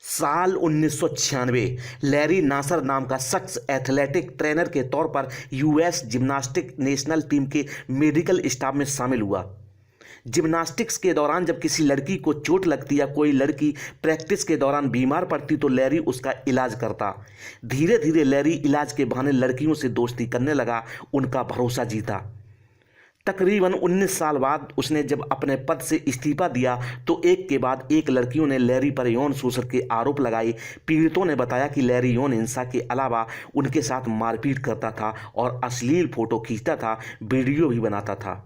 साल 1996 लैरी नासर नाम का शख्स एथलेटिक ट्रेनर के तौर पर यूएस जिम्नास्टिक नेशनल टीम के मेडिकल स्टाफ में शामिल हुआ। जिम्नास्टिक्स के दौरान जब किसी लड़की को चोट लगती या कोई लड़की प्रैक्टिस के दौरान बीमार पड़ती तो लैरी उसका इलाज करता। धीरे धीरे लैरी इलाज के बहाने लड़कियों से दोस्ती करने लगा, उनका भरोसा जीता। तकरीबन 19 साल बाद उसने जब अपने पद से इस्तीफा दिया तो एक के बाद एक लड़कियों ने लैरी पर यौन शोषण के आरोप लगाए। पीड़ितों ने बताया कि लैरी यौन हिंसा के अलावा उनके साथ मारपीट करता था और अश्लील फोटो खींचता था, वीडियो भी बनाता था।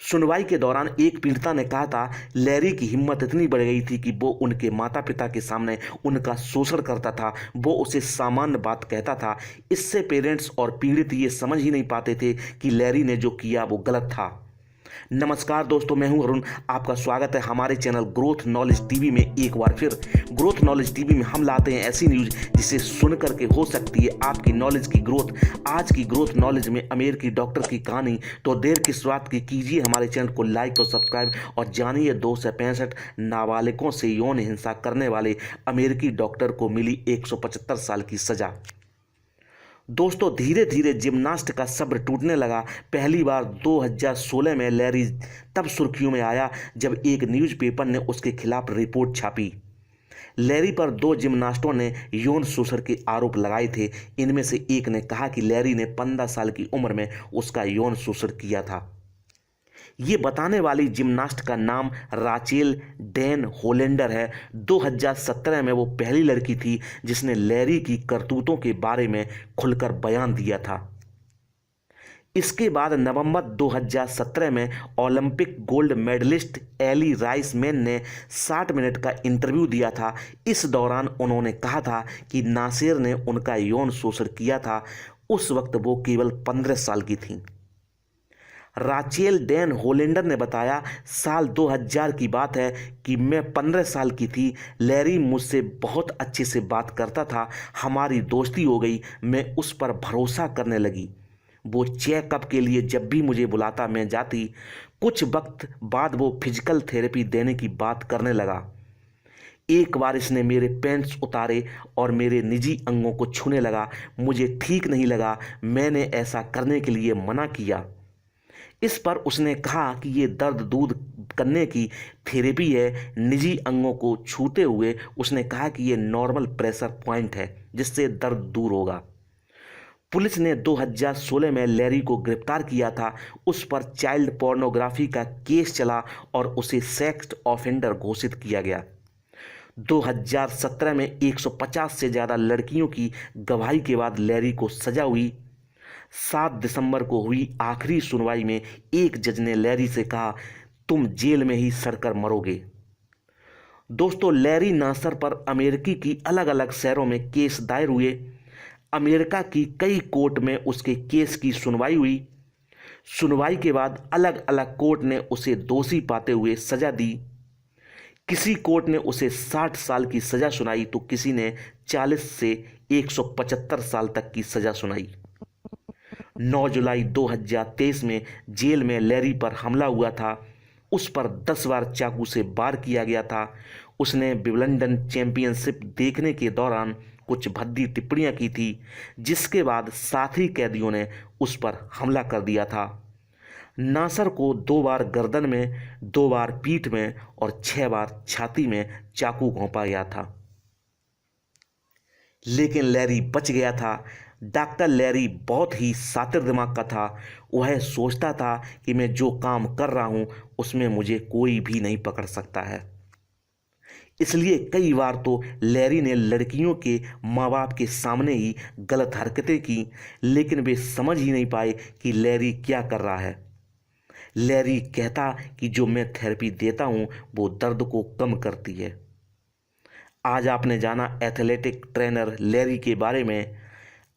सुनवाई के दौरान एक पीड़िता ने कहा था, लैरी की हिम्मत इतनी बढ़ गई थी कि वो उनके माता पिता के सामने उनका शोषण करता था। वो उसे सामान्य बात कहता था। इससे पेरेंट्स और पीड़ित ये समझ ही नहीं पाते थे कि लैरी ने जो किया वो गलत था। नमस्कार दोस्तों, मैं हूं अरुण। आपका स्वागत है हमारे चैनल ग्रोथ नॉलेज टीवी में। एक बार फिर ग्रोथ नॉलेज टीवी में हम लाते हैं ऐसी न्यूज जिसे सुनकर के हो सकती है आपकी नॉलेज की ग्रोथ। आज की ग्रोथ नॉलेज में अमेरिकी डॉक्टर की कहानी। तो देर किस बात की, कीजिए हमारे चैनल को लाइक और सब्सक्राइब और जानिए 265 नाबालिगों से यौन हिंसा करने वाले अमेरिकी डॉक्टर को मिली 175 साल की सजा। दोस्तों, धीरे धीरे जिम्नास्ट का सब्र टूटने लगा। पहली बार 2016 में लैरी तब सुर्खियों में आया जब एक न्यूज़पेपर ने उसके खिलाफ रिपोर्ट छापी। लैरी पर 2 जिम्नास्टों ने यौन शोषण के आरोप लगाए थे। इनमें से एक ने कहा कि लैरी ने 15 साल की उम्र में उसका यौन शोषण किया था। ये बताने वाली जिम्नास्ट का नाम राचेल डेन होलेंडर है। 2017 में वो पहली लड़की थी जिसने लैरी की करतूतों के बारे में खुलकर बयान दिया था। इसके बाद नवंबर 2017 में ओलंपिक गोल्ड मेडलिस्ट एली राइसमैन ने 60 मिनट का इंटरव्यू दिया था। इस दौरान उन्होंने कहा था कि नासेर ने उनका यौन शोषण किया था। उस वक्त वो केवल 15 साल की थीं। राचेल डेन होलेंडर ने बताया, साल 2000 की बात है कि मैं 15 साल की थी। लैरी मुझसे बहुत अच्छे से बात करता था। हमारी दोस्ती हो गई। मैं उस पर भरोसा करने लगी। वो चेकअप के लिए जब भी मुझे बुलाता मैं जाती। कुछ वक्त बाद वो फिजिकल थेरेपी देने की बात करने लगा। एक बार इसने मेरे पैंट्स उतारे और मेरे निजी अंगों को छूने लगा। मुझे ठीक नहीं लगा। मैंने ऐसा करने के लिए मना किया। इस पर उसने कहा कि ये दर्द दूर करने की थेरेपी है। निजी अंगों को छूते हुए उसने कहा कि ये नॉर्मल प्रेशर पॉइंट है जिससे दर्द दूर होगा। पुलिस ने 2016 में लैरी को गिरफ्तार किया था। उस पर चाइल्ड पोर्नोग्राफी का केस चला और उसे सेक्स ऑफेंडर घोषित किया गया। 2017 में 150 से ज़्यादा लड़कियों की गवाही के बाद लैरी को सजा हुई। 7 दिसंबर को हुई आखिरी सुनवाई में एक जज ने लैरी से कहा, तुम जेल में ही सड़कर मरोगे। दोस्तों, लैरी नासर पर अमेरिकी की अलग अलग शहरों में केस दायर हुए। अमेरिका की कई कोर्ट में उसके केस की सुनवाई हुई। सुनवाई के बाद अलग अलग कोर्ट ने उसे दोषी पाते हुए सजा दी। किसी कोर्ट ने उसे 60 साल की सजा सुनाई तो किसी ने 40 से 175 साल तक की सजा सुनाई। 9 जुलाई 2023 में जेल में लैरी पर हमला हुआ था। उस पर 10 बार चाकू से वार किया गया था। उसने विंबलडन चैंपियनशिप देखने के दौरान कुछ भद्दी टिप्पणियां की थी, जिसके बाद साथी कैदियों ने उस पर हमला कर दिया था। नासर को 2 बार गर्दन में, 2 बार पीठ में और 6 बार छाती में चाकू घोंपा गया था, लेकिन लैरी बच गया था। डॉक्टर लैरी बहुत ही शातिर दिमाग का था। वह सोचता था कि मैं जो काम कर रहा हूं उसमें मुझे कोई भी नहीं पकड़ सकता है। इसलिए कई बार तो लैरी ने लड़कियों के माँ बाप के सामने ही गलत हरकतें की, लेकिन वे समझ ही नहीं पाए कि लैरी क्या कर रहा है। लैरी कहता कि जो मैं थेरेपी देता हूं वो दर्द को कम करती है। आज आपने जाना एथलेटिक ट्रेनर लैरी के बारे में।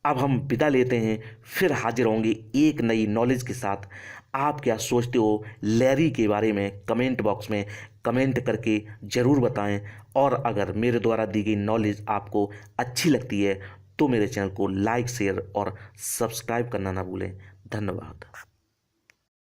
अब हम विदा लेते हैं, फिर हाजिर होंगे एक नई नॉलेज के साथ। आप क्या सोचते हो लैरी के बारे में? कमेंट बॉक्स में कमेंट करके ज़रूर बताएं। और अगर मेरे द्वारा दी गई नॉलेज आपको अच्छी लगती है तो मेरे चैनल को लाइक, शेयर और सब्सक्राइब करना ना भूलें। धन्यवाद।